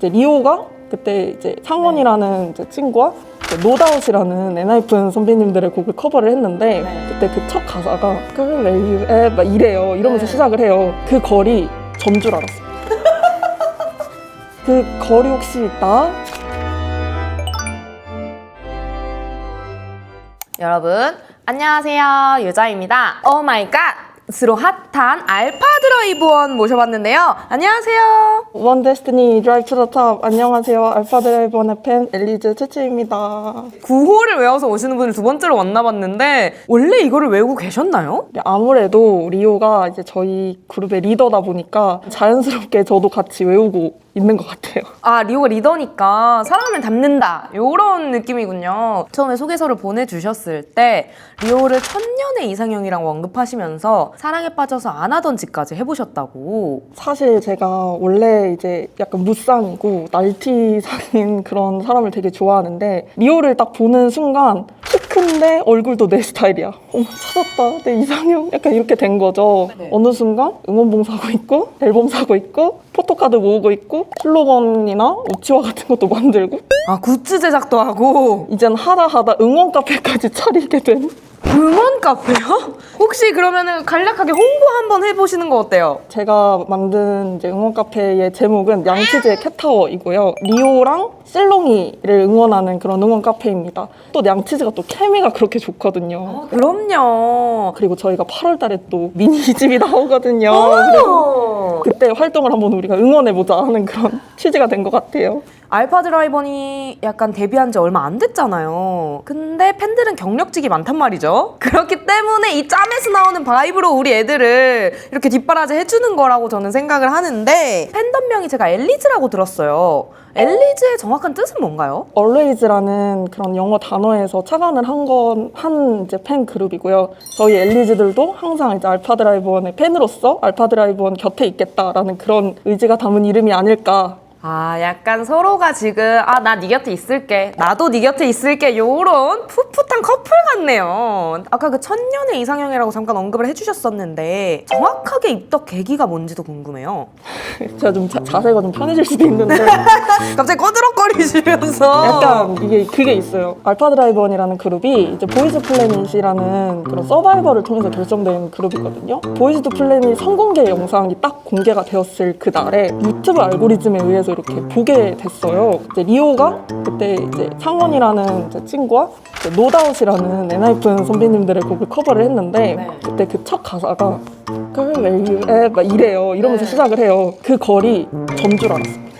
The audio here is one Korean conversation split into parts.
이제 리오가 그때 이제 상원이라는 이제 친구와 노다웃이라는 엔하이픈 선배님들의 곡을 커버를 했는데 그때 그 첫 가사가 Girl where you at 막 이래요. 이러면서 시작을 해요. 그 거리 전 줄 알았어요. 그 거리 혹시 나? 여러분 안녕하세요, 유자입니다. 오 마이 갓! 스로 핫한 알파 드라이브원 모셔봤는데요. 안녕하세요. One Destiny Drive to the Top. 안녕하세요. 알파 드라이버의 팬 엘리즈 츠츠입니다. 구호를 외워서 오시는 분을 두 번째로 만나봤는데 원래 이거를 외우고 계셨나요? 아무래도 리오가 이제 저희 그룹의 리더다 보니까 자연스럽게 저도 같이 외우고 있는 것 같아요. 아, 리오가 리더니까 사랑하면 닮는다 이런 느낌이군요. 처음에 소개서를 보내주셨을 때 리오를 천년의 이상형이라고 언급하시면서 사랑에 빠져서 안 하던 짓까지 해보셨다고. 사실 제가 원래 이제 약간 무쌍이고 날티상인 그런 사람을 되게 좋아하는데 리오를 딱 보는 순간 키 큰데 얼굴도 내 스타일이야. 찾았다. 내 이상형. 약간 이렇게 된 거죠. 네. 어느 순간 응원봉 사고 있고 앨범 사고 있고 포토카드 모으고 있고 슬로건이나 우치와 같은 것도 만들고 아, 굿즈 제작도 하고 이젠 하다 응원 카페까지 차리게 된 응원 카페요? 혹시 그러면은 간략하게 홍보 한번 해보시는 거 어때요? 제가 만든 이제 응원 카페의 제목은 양치즈의 캣타워이고요. 리오랑 실롱이를 응원하는 그런 응원 카페입니다. 또 양치즈가 또 케미가 그렇게 좋거든요. 그럼요. 그리고 저희가 8월 달에 또 미니 2집이 나오거든요. 그래서 그때 활동을 한번 우리가 응원해보자 하는 그런 취지가 된 것 같아요. 알파 드라이버니 약간 데뷔한 지 얼마 안 됐잖아요. 근데 팬들은 경력직이 많단 말이죠. 그렇기 때문에 이 짬에서 나오는 바이브로 우리 애들을 이렇게 뒷바라지 해주는 거라고 저는 생각을 하는데 팬덤명이 제가 엘리즈라고 들었어요. 엘리즈의 정확한 뜻은 뭔가요? Always라는 그런 영어 단어에서 착안을 한 이제 팬 그룹이고요. 저희 엘리즈들도 항상 이제 알파 드라이버원의 팬으로서 알파 드라이버원 곁에 있겠다라는 그런 의지가 담은 이름이 아닐까. 아, 약간 서로가 지금 나 네 곁에 있을게, 나도 네 곁에 있을게 요런 풋풋한 커플 같네요. 아까 그 천년의 이상형이라고 잠깐 언급을 해주셨었는데 정확하게 입덕 계기가 뭔지도 궁금해요. 제가 좀 자세가 좀 편해질 수도 있는데 갑자기 꺼드럭거리시면서 약간 이게 그게 있어요. 알파 드라이버원이라는 그룹이 이제 보이즈 플래닛이라는 그런 서바이벌을 통해서 결성된 그룹이거든요. 보이즈 플래닛 선공개 영상이 딱 공개가 되었을 그 날에 유튜브 알고리즘에 의해서 이렇게 보게 됐어요. 이제 리오가 그때 이제 상원이라는 이제 친구와 이제 노다웃이라는 엔하이픈 선배님들의 곡을 커버를 했는데 그때 그 첫 가사가 Girl where you at 막 이래요. 이러면서 시작을 해요. 그 거리 전 줄 알았어요.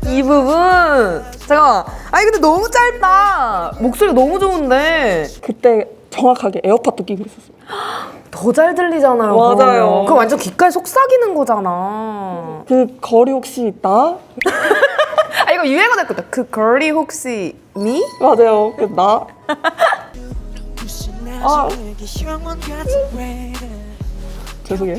이 부분 잠깐만, 아니 근데 너무 짧다. 목소리 너무 좋은데 그때 정확하게 에어팟도 끼고 있었어요. 더 잘 들리잖아요. 맞아요. 그거 완전 귓가에 속삭이는 거잖아. 그 거리 혹시 나? 아, 이거 유행어 됐거든. 그 걸리 혹시 미? 맞아요. 그 나? 죄송해요.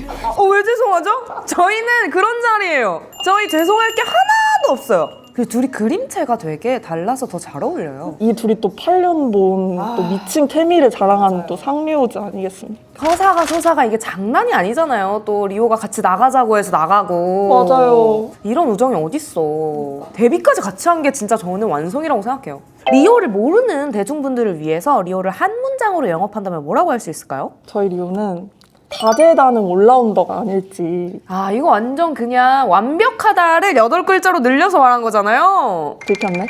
왜 죄송하죠? 저희는 그런 자리예요. 저희 죄송할 게 하나도 없어요. 그 둘이 그림체가 되게 달라서 더 잘 어울려요. 이 둘이 또 8년 본 또 미친 케미를 자랑하는 또 상류즈 아니겠습니까? 서사가 이게 장난이 아니잖아요. 또 리오가 같이 나가자고 해서 나가고. 맞아요. 이런 우정이 어딨어. 데뷔까지 같이 한 게 진짜 저는 완성이라고 생각해요. 리오를 모르는 대중분들을 위해서 리오를 한 문장으로 영업한다면 뭐라고 할 수 있을까요? 저희 리오는 다재다능 올라운더가 아닐지. 아, 이거 완전 그냥 완벽하다를 8글자로 늘려서 말한 거잖아요. 들켰네?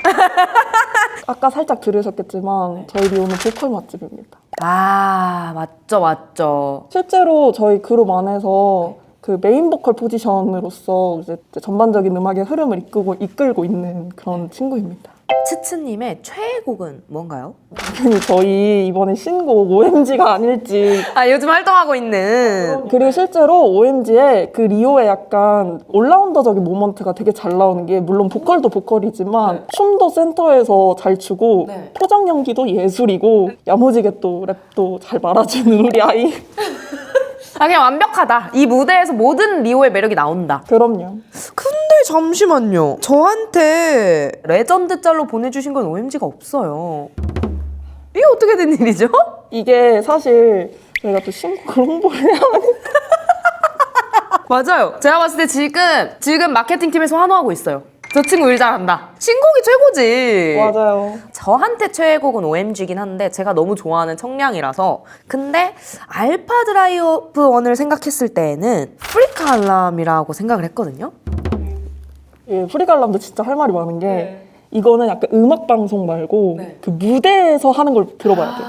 아까 살짝 들으셨겠지만 저희 리오는 보컬 맛집입니다. 아, 맞죠. 실제로 저희 그룹 안에서 그 메인 보컬 포지션으로서 이제 전반적인 음악의 흐름을 이끌고 있는 그런 친구입니다. 츠츠님의 최애곡은 뭔가요? 당연히 저희 이번에 신곡 OMG가 아닐지. 아, 요즘 활동하고 있는. 그리고 실제로 OMG의 그 리오의 약간 올라운더적인 모먼트가 되게 잘 나오는 게 물론 보컬도 보컬이지만 춤도 센터에서 잘 추고 표정 연기도 예술이고 야무지게 또 랩도 잘 말아주는 우리 아이. 아, 그냥 완벽하다. 이 무대에서 모든 리오의 매력이 나온다. 그럼요. 근데 잠시만요. 저한테 레전드 짤로 보내주신 건 OMG가 없어요. 이게 어떻게 된 일이죠? 이게 사실 저희가 또 신곡을 홍보를 해야 하니까. 맞아요. 제가 봤을 때 지금 마케팅팀에서 환호하고 있어요. 저 친구 일 잘한다. 신곡이 최고지. 맞아요. 저한테 최애곡은 OMG긴 한데 제가 너무 좋아하는 청량이라서. 근데 알파 드라이브 1을 생각했을 때에는 프리카 알람이라고 생각을 했거든요. 예, 프리갈람도 진짜 할 말이 많은 게 이거는 약간 음악 방송 말고 그 무대에서 하는 걸 들어봐야 돼요.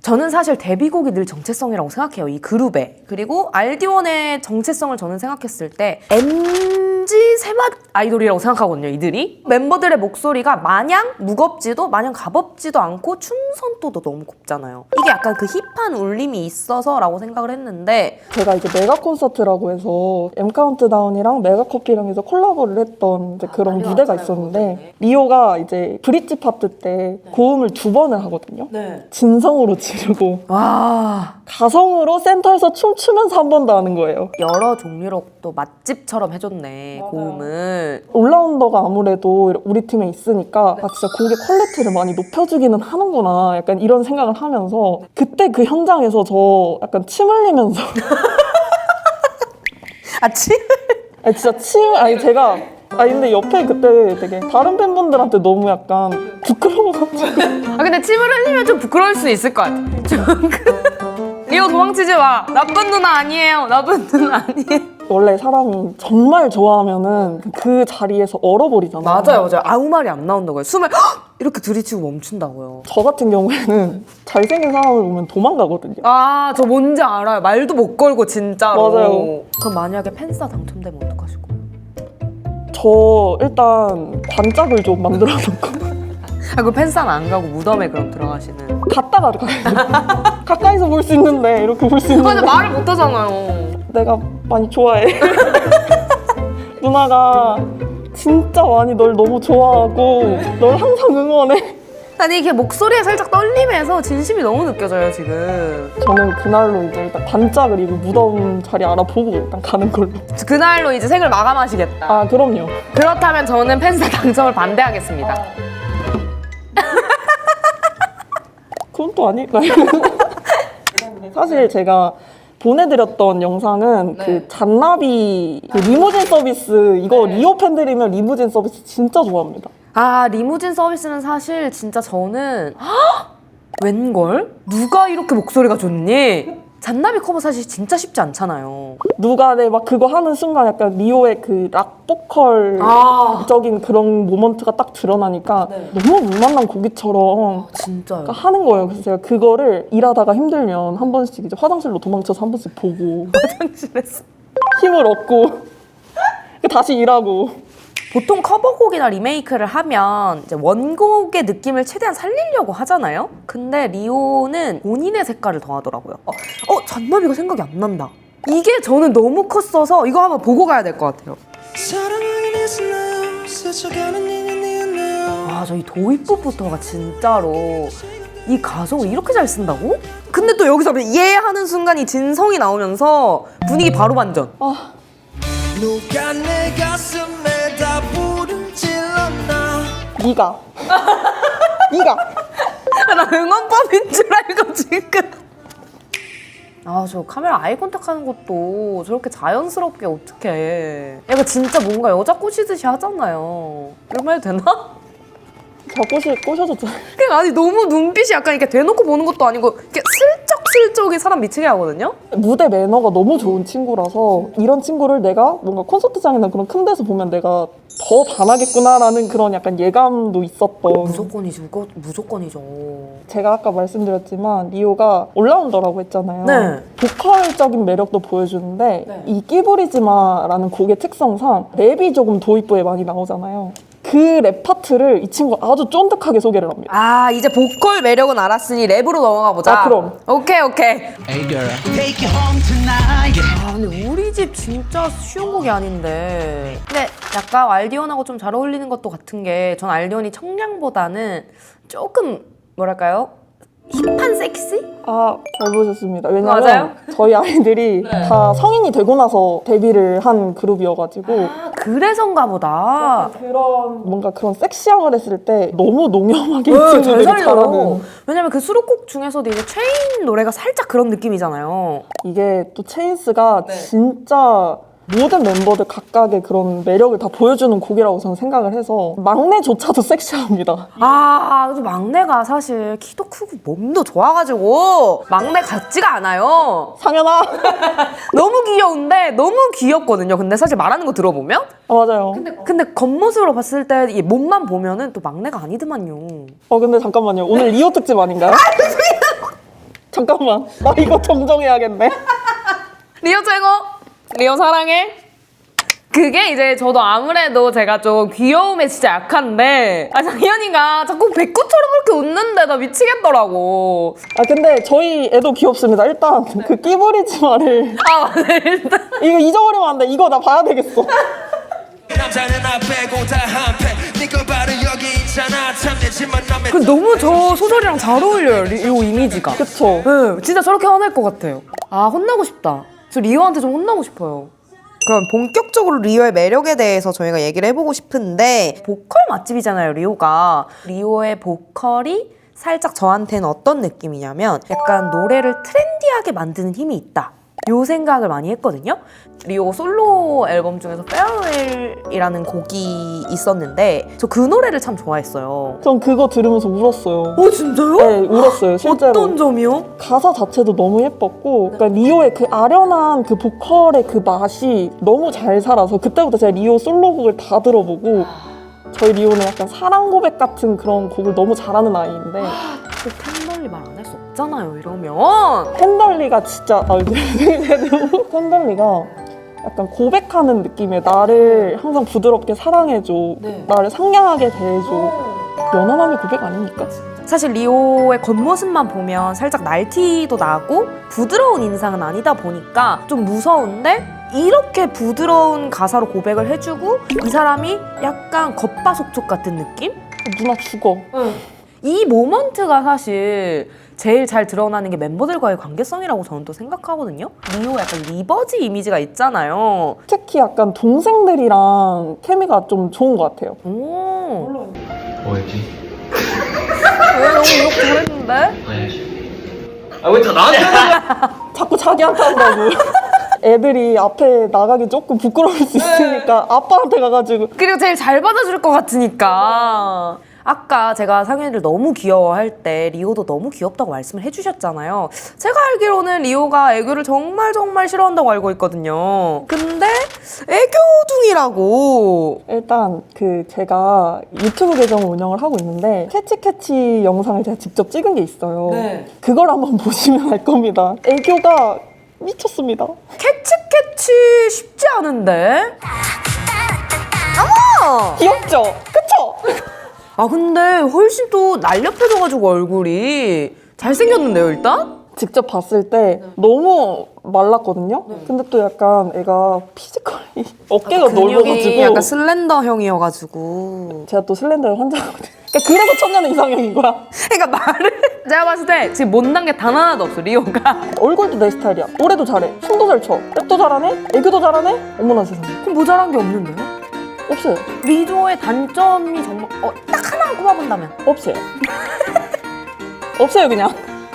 저는 사실 데뷔곡이 늘 정체성이라고 생각해요. 이 그룹의. 그리고 알디원의 정체성을 저는 생각했을 때 MG 세맛 아이돌이라고 생각하거든요. 이들이. 멤버들의 목소리가 마냥 무겁지도 마냥 가볍지도 않고 춤선도도 너무 곱잖아요. 이게 약간 그 힙한 울림이 있어서라고 생각을 했는데 제가 이제 메가 콘서트라고 해서 M 카운트다운이랑 메가커피랑 해서 콜라보를 했던 이제 그런 무대가 있었는데 리오가 이제 브릿지 파트 때 고음을 2번을 하거든요. 진성으로 지르고 와, 가성으로 센터에서 춤추면서 한 번 더 하는 거예요. 여러 종류로 또 맛집처럼 해줬네. 고음을. 올라운더가 아무래도 우리 팀에 있으니까 아 진짜 곡의 퀄리티를 많이 높여주기는 하는구나 약간 이런 생각을 하면서 그때 그 현장에서 저 약간 침 흘리면서 침? 아니 진짜 아니 제가 근데 옆에 그때 되게 다른 팬분들한테 너무 약간 부끄러워가지고 근데 침을 흘리면 좀 부끄러울 수 있을 것 같아. 리오 도망치지 마. 나쁜 누나 아니에요. 나쁜 누나 아니에요. 원래 사람이 정말 좋아하면은 그 자리에서 얼어버리잖아요. 맞아요. 아무 말이 안 나온다고요. 숨을 이렇게 들이치고 멈춘다고요. 저 같은 경우에는 잘생긴 사람을 보면 도망가거든요. 아, 저 뭔지 알아요. 말도 못 걸고 진짜로. 맞아요. 그럼 만약에 팬싸 당첨되면 어떡하실 거예요? 저 일단 반짝을 좀 만들어 놓고 그 팬싸는 안 가고 무덤에 그럼 들어가시는. 갔다가 가요. 가까이서 볼 수 있는데 이렇게 볼 수 있는데 근데 말을 못 하잖아요. 내가 많이 좋아해. 누나가 진짜 많이 널 너무 좋아하고 널 항상 응원해. 아니 이게 목소리에 살짝 떨림에서 진심이 너무 느껴져요 지금. 저는 그날로 이제 일단 반짝을 입고 무덤 자리 알아보고 일단 가는 걸로. 그날로 이제 생을 마감하시겠다. 아 그럼요. 그렇다면 저는 팬싸 당첨을 반대하겠습니다. 그건 또 아닐까요? 사실 제가 보내드렸던 영상은 그 잔나비 그 리무진 서비스 이거 리오 팬들이면 리무진 서비스 진짜 좋아합니다. 아, 리무진 서비스는 사실 진짜 저는 웬걸? 누가 이렇게 목소리가 좋니? 잔나비 커버 사실 진짜 쉽지 않잖아요. 누가 막 그거 하는 순간 약간 리오의 그 락 보컬적인 그런 모먼트가 딱 드러나니까 너무 물만난 고기처럼 진짜요? 하는 거예요. 그래서 제가 그거를 일하다가 힘들면 한 번씩 이제 화장실로 도망쳐서 한 번씩 보고 화장실에서. 힘을 얻고 다시 일하고. 보통 커버곡이나 리메이크를 하면 이제 원곡의 느낌을 최대한 살리려고 하잖아요? 근데 리오는 본인의 색깔을 더하더라고요. 잔나비가 생각이 안 난다. 이게 저는 너무 컸어서 이거 한번 보고 가야 될 것 같아요. 아, 저 이 도입부부터가 진짜로 이 가성을 이렇게 잘 쓴다고? 근데 또 여기서 예 하는 순간 이 진성이 나오면서 분위기 바로 반전. 누가 내 가슴에 다 부름 질렀나. 네가 나 응원법인 줄 알고 지금. 아, 저 카메라 아이 컨택 하는 것도 저렇게 자연스럽게 어떡해. 얘가 진짜 뭔가 여자 꼬시듯이 하잖아요. 이런 말 해도 되나? 저 꼬셔줬잖아요. 그냥 아니 너무 눈빛이 약간 이렇게 대놓고 보는 것도 아니고 이렇게 슬쩍슬쩍이 사람 미치게 하거든요? 무대 매너가 너무 좋은 친구라서 이런 친구를 내가 뭔가 콘서트장이나 그런 큰 데서 보면 내가 더 반하겠구나라는 그런 약간 예감도 있었던. 무조건이죠. 그거 무조건이죠. 제가 아까 말씀드렸지만 리오가 올라운더라고 했잖아요. 네. 보컬적인 매력도 보여주는데 이 끼부리지마라는 곡의 특성상 랩이 조금 도입부에 많이 나오잖아요. 그 랩 파트를 이 친구가 아주 쫀득하게 소개를 합니다. 아, 이제 보컬 매력은 알았으니 랩으로 넘어가 보자. 아, 그럼. 오케이. Hey girl, take you home tonight. 아, 근데 우리 집 진짜 쉬운 곡이 아닌데. 근데 약간 알디온하고 좀 잘 어울리는 것도 같은 게 전 알디온이 청량보다는 조금 뭐랄까요? 힙한 섹시? 잘 보셨습니다. 왜냐면 맞아요? 저희 아이들이 다 성인이 되고 나서 데뷔를 한 그룹이어가지고 그래서인가 보다. 뭔가 그런 섹시함을 했을 때 너무 농염하게 이 잘 친구들이 살려. 잘하는. 왜냐면 그 수록곡 중에서도 이제 체인 노래가 살짝 그런 느낌이잖아요. 이게 또 체인스가 진짜 모든 멤버들 각각의 그런 매력을 다 보여주는 곡이라고 저는 생각을 해서 막내조차도 섹시합니다. 그래도 막내가 사실 키도 크고 몸도 좋아가지고 막내 같지가 않아요. 상현아! 너무 귀여운데 너무 귀엽거든요. 근데 사실 말하는 거 들어보면 맞아요. 근데 겉모습으로 봤을 때 이 몸만 보면은 또 막내가 아니더만요. 근데 잠깐만요. 오늘 리오 특집 아닌가요? 잠깐만. 나 이거 정정해야겠네. 리오 최고! 리오 사랑해! 그게 이제 저도 아무래도 제가 좀 귀여움에 진짜 약한데 장현이가 자꾸 백구처럼 그렇게 웃는데 나 미치겠더라고. 근데 저희 애도 귀엽습니다. 일단 그 끼부리지마를 맞네 일단. 이거 잊어버리면 안 돼. 이거 나 봐야 되겠어. 남자는 나 빼고 다 한패 네가 바로 여기 있잖아 참내지만 남의 그 너무 저 소설이랑 잘 어울려요, 리오 이미지가. 그쵸? 네, 진짜 저렇게 화낼 것 같아요. 혼나고 싶다. 저 리오한테 좀 혼나고 싶어요. 그럼 본격적으로 리오의 매력에 대해서 저희가 얘기를 해보고 싶은데 보컬 맛집이잖아요, 리오가. 리오의 보컬이 살짝 저한테는 어떤 느낌이냐면 약간 노래를 트렌디하게 만드는 힘이 있다. 요 생각을 많이 했거든요. 리오 솔로 앨범 중에서 페어웰이라는 곡이 있었는데 저 그 노래를 참 좋아했어요. 전 그거 들으면서 울었어요. 진짜요? 네, 울었어요. 실제로. 어떤 점이요? 가사 자체도 너무 예뻤고 그러니까 리오의 그 아련한 그 보컬의 그 맛이 너무 잘 살아서 그때부터 제가 리오 솔로곡을 다 들어보고 저희 리오는 약간 사랑 고백 같은 그런 곡을 너무 잘하는 아이인데 그 팬널리 말 안 할 수 없잖아요, 이러면. 팬덜리가 진짜 팬덜리가 약간 고백하는 느낌의 나를 항상 부드럽게 사랑해줘, 나를 상냥하게 대해줘. 연하남의 고백 아닙니까? 사실 리오의 겉모습만 보면 살짝 날티도 나고 부드러운 인상은 아니다 보니까 좀 무서운데 이렇게 부드러운 가사로 고백을 해주고 이 사람이 약간 겉바속촉 같은 느낌? 누나 죽어. 이 모먼트가 사실 제일 잘 드러나는 게 멤버들과의 관계성이라고 저는 또 생각하거든요. 리오 약간 리버지 이미지가 있잖아요. 특히 약간 동생들이랑 케미가 좀 좋은 것 같아요. 오. 뭐였지? 왜 너무 욕 잘했는데? 왜 다 나한테 하는 자꾸 자기한테 한다고. 애들이 앞에 나가기 조금 부끄러울 수 있으니까 아빠한테 가가지고 그리고 제일 잘 받아줄 것 같으니까. 아까 제가 상현이를 너무 귀여워할 때 리오도 너무 귀엽다고 말씀을 해주셨잖아요. 제가 알기로는 리오가 애교를 정말 싫어한다고 알고 있거든요. 근데 애교둥이라고. 일단 그 제가 유튜브 계정을 운영을 하고 있는데 캐치캐치 영상을 제가 직접 찍은 게 있어요. 그걸 한번 보시면 알 겁니다. 애교가 미쳤습니다. 캐치캐치 쉽지 않은데? 어머! 귀엽죠? 그쵸? 근데 훨씬 또 날렵해져가지고 얼굴이 잘생겼는데요, 일단? 직접 봤을 때 너무 말랐거든요? 근데 또 약간 애가 피지컬이 어깨가 넓어가지고 약간 슬렌더형이어가지고. 제가 또 슬렌더의 환자거든요. 그래서 천년의 이상형인 거야. 그러니까 말을 제가 봤을 때 지금 못난 게 단 하나도 없어, 리오가. 얼굴도 내 스타일이야. 노래도 잘해. 춤도 잘 춰. 랩도 잘하네. 애교도 잘하네. 어머나 세상에. 그럼 모자란 게 없는데요? 없어요. 리조의 단점이 정말 딱 하나만 꼽아본다면 없어요. 없어요 그냥.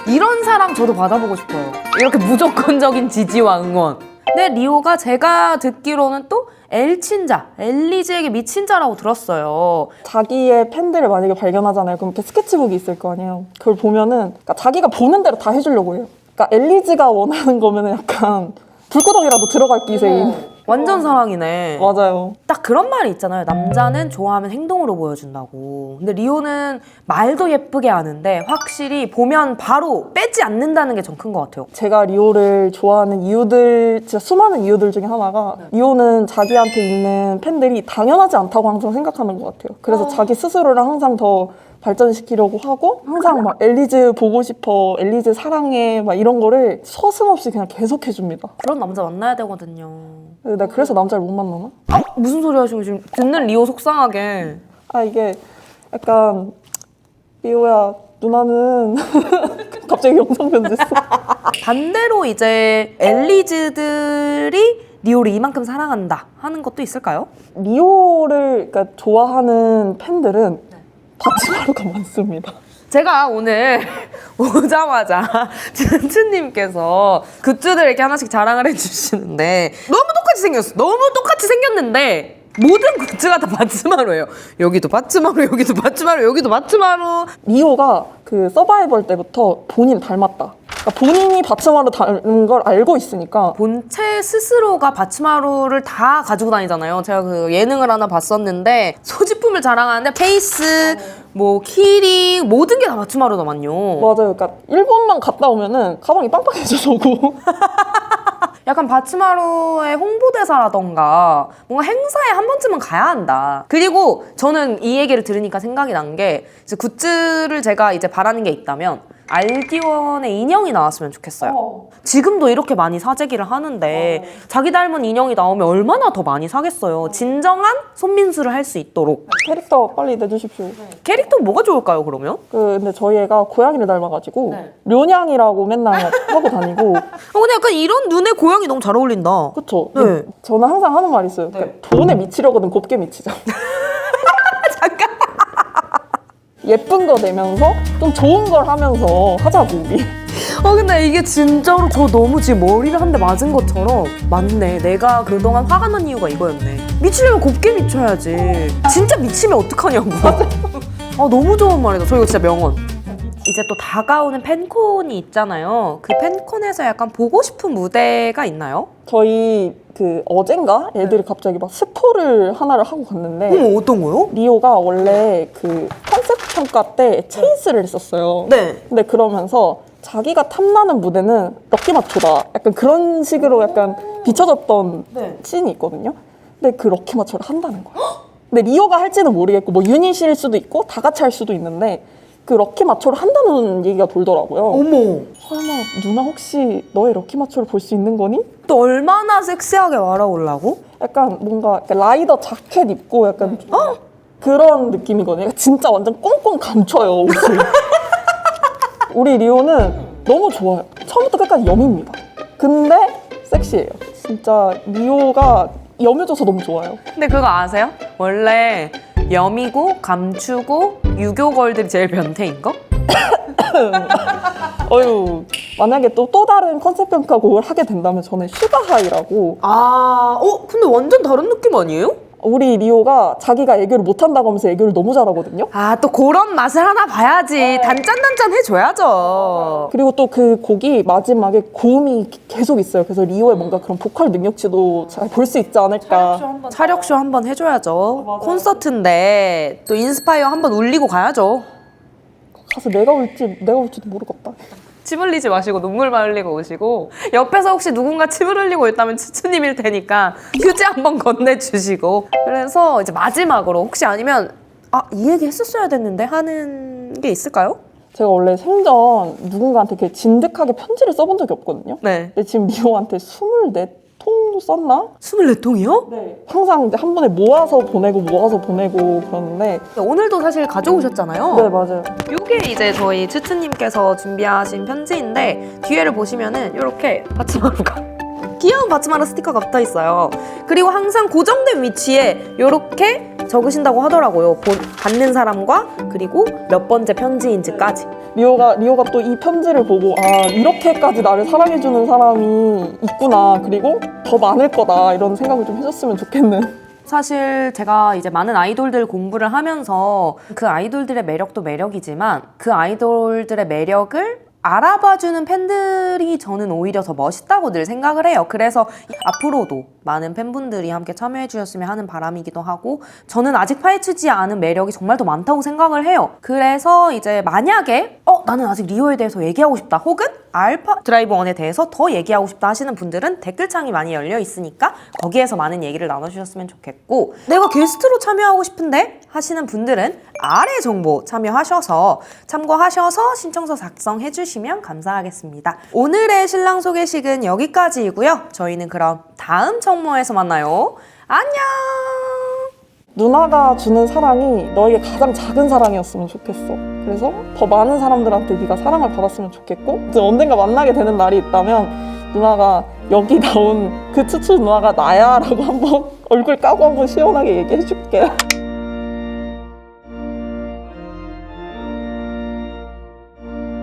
이런 사랑 저도 받아보고 싶어요. 이렇게 무조건적인 지지와 응원. 근데 리오가 제가 듣기로는 또 엘친자, 엘리즈에게 미친자라고 들었어요. 자기의 팬들을 만약에 발견하잖아요. 그럼 이렇게 스케치북이 있을 거 아니에요. 그걸 보면은 그러니까 자기가 보는 대로 다 해주려고 해요. 그러니까 엘리즈가 원하는 거면은 약간 불구덩이라도 들어갈 기세인. 완전 사랑이네. 맞아요. 딱 그런 말이 있잖아요. 남자는 좋아하면 행동으로 보여준다고. 근데 리오는 말도 예쁘게 하는데 확실히 보면 바로 빼지 않는다는 게 전 큰 것 같아요. 제가 리오를 좋아하는 이유들, 진짜 수많은 이유들 중에 하나가 리오는 자기한테 있는 팬들이 당연하지 않다고 항상 생각하는 것 같아요. 그래서 자기 스스로를 항상 더 발전시키려고 하고 항상 막 엘리즈 보고 싶어, 엘리즈 사랑해 막 이런 거를 서슴없이 그냥 계속 해줍니다. 그런 남자 만나야 되거든요. 내가 그래서 남자를 못 만나나? 무슨 소리 하시고 지금 듣는 리오 속상하게. 이게 약간 리오야 누나는 갑자기 영상 편지했어. 반대로 이제 엘리즈들이 리오를 이만큼 사랑한다 하는 것도 있을까요? 리오를 그러니까 좋아하는 팬들은 바치마루가 많습니다. 제가 오늘 오자마자 춘추님께서 굿즈들 이렇게 하나씩 자랑을 해주시는데 너무 똑같이 생겼어. 너무 똑같이 생겼는데 모든 굿즈가 다 바츠마루예요. 여기도 바츠마루, 여기도 바츠마루, 여기도 바츠마루. 리오가 그 서바이벌 때부터 본인 닮았다. 그러니까 본인이 바치마루 닮은 걸 알고 있으니까 본체 스스로가 바츠마루를 다 가지고 다니잖아요. 제가 그 예능을 하나 봤었는데 소지품을 자랑하는데 케이스, 뭐 키링 모든 게 다 바츠마루더만요. 맞아요. 그러니까 일본만 갔다 오면은 가방이 빵빵해져서 오고 약간 바츠마루의 홍보대사라던가 뭔가 행사에 한 번쯤은 가야 한다. 그리고 저는 이 얘기를 들으니까 생각이 난 게 이제 굿즈를 제가 이제 바라는 게 있다면 알디원의 인형이 나왔으면 좋겠어요. 지금도 이렇게 많이 사재기를 하는데 자기 닮은 인형이 나오면 얼마나 더 많이 사겠어요. 진정한 손민수를 할 수 있도록. 캐릭터 빨리 내주십시오. 캐릭터 뭐가 좋을까요, 그러면? 근데 저희 애가 고양이를 닮아가지고 네. 료냥이라고 맨날 하고 다니고 근데 약간 이런 눈에 고양이 너무 잘 어울린다. 그쵸? 네. 저는 항상 하는 말이 있어요. 그러니까 돈에 미치려거든 곱게 미치자. 잠깐. 예쁜 거 내면서 좀 좋은 걸 하면서 하자고 우리. 근데 이게 진짜로 저 너무 지금 머리를 한 대 맞은 것처럼 맞네. 내가 그동안 화가 난 이유가 이거였네. 미치려면 곱게 미쳐야지. 진짜 미치면 어떡하냐고. 너무 좋은 말이다. 저 이거 진짜 명언. 이제 또 다가오는 팬콘이 있잖아요. 그 팬콘에서 약간 보고 싶은 무대가 있나요? 저희 그 어젠가 애들이 갑자기 막 스포를 하나를 하고 갔는데 어떤 거요? 리오가 원래 그 컨셉 평가 때 체이스를 했었어요. 네. 근데 그러면서 자기가 탐나는 무대는 럭키마초다. 약간 그런 식으로 약간 비춰졌던 씬이 있거든요. 근데 그 럭키마초를 한다는 거야. 근데 리오가 할지는 모르겠고 뭐 유닛일 수도 있고 다 같이 할 수도 있는데 그 럭키마초를 한다는 얘기가 돌더라고요. 어머. 설마 누나 혹시 너의 럭키마초를 볼 수 있는 거니? 또 얼마나 섹시하게 말아오려고? 약간 뭔가 약간 라이더 자켓 입고 약간 좀 그런 느낌이거든요. 진짜 완전 꽁꽁 감춰요 옷을. 우리 리오는 너무 좋아요. 처음부터 끝까지 염입니다. 근데 섹시해요. 진짜 리오가 염해져서 너무 좋아요. 근데 그거 아세요? 원래 여미고 감추고 유교걸들이 제일 변태인 거? 어휴, 만약에 또 다른 컨셉 평가곡을 하게 된다면 저는 슈가하이라고 근데 완전 다른 느낌 아니에요? 우리 리오가 자기가 애교를 못한다고 하면서 애교를 너무 잘하거든요. 또 그런 맛을 하나 봐야지. 단짠단짠 해줘야죠. 그리고 또 그 곡이 마지막에 고음이 계속 있어요. 그래서 리오의 뭔가 그런 보컬 능력치도 잘 볼 수 있지 않을까. 차력쇼 한번 해줘야죠. 콘서트인데 또 인스파이어 한번 울리고 가야죠. 가서 내가 울지도 모르겠다. 침 흘리지 마시고 눈물만 흘리고 오시고 옆에서 혹시 누군가 침을 흘리고 있다면 추추님일 테니까 휴지 한번 건네주시고 그래서 이제 마지막으로 혹시 아니면 이 얘기 했었어야 됐는데 하는 게 있을까요? 제가 원래 생전 누군가한테 이렇게 진득하게 편지를 써본 적이 없거든요. 네. 근데 지금 리오한테 24통도 썼나? 24통이요? 네. 항상 이제 한 번에 모아서 보내고 그러는데 오늘도 사실 가져오셨잖아요. 네, 맞아요. 이게 이제 저희 츠츠님께서 준비하신 편지인데 뒤에를 보시면은 이렇게 바츠마루가 귀여운 바츠마루 스티커가 붙어 있어요. 그리고 항상 고정된 위치에 이렇게 적으신다고 하더라고요. 받는 사람과 그리고 몇 번째 편지인지까지. 리오가 또 이 편지를 보고 이렇게까지 나를 사랑해주는 사람이 있구나. 그리고 더 많을 거다. 이런 생각을 좀 해줬으면 좋겠는. 사실 제가 이제 많은 아이돌들 공부를 하면서 그 아이돌들의 매력도 매력이지만 그 아이돌들의 매력을 알아봐주는 팬들이 저는 오히려 더 멋있다고 늘 생각을 해요. 그래서 앞으로도 많은 팬분들이 함께 참여해 주셨으면 하는 바람이기도 하고 저는 아직 파헤치지 않은 매력이 정말 더 많다고 생각을 해요. 그래서 이제 만약에 나는 아직 리오에 대해서 얘기하고 싶다 혹은 알파 드라이브 1에 대해서 더 얘기하고 싶다 하시는 분들은 댓글창이 많이 열려 있으니까 거기에서 많은 얘기를 나눠주셨으면 좋겠고 내가 게스트로 참여하고 싶은데 하시는 분들은 아래 정보 참여하셔서 참고하셔서 신청서 작성해 주시면 감사하겠습니다. 오늘의 신랑 소개식은 여기까지이고요. 저희는 그럼 다음 청모에서 만나요. 안녕! 누나가 주는 사랑이 너에게 가장 작은 사랑이었으면 좋겠어. 그래서 더 많은 사람들한테 네가 사랑을 받았으면 좋겠고 이제 언젠가 만나게 되는 날이 있다면 누나가 여기 나온 그 추추 누나가 나야 라고 한번 얼굴 까고 한번 시원하게 얘기해줄게.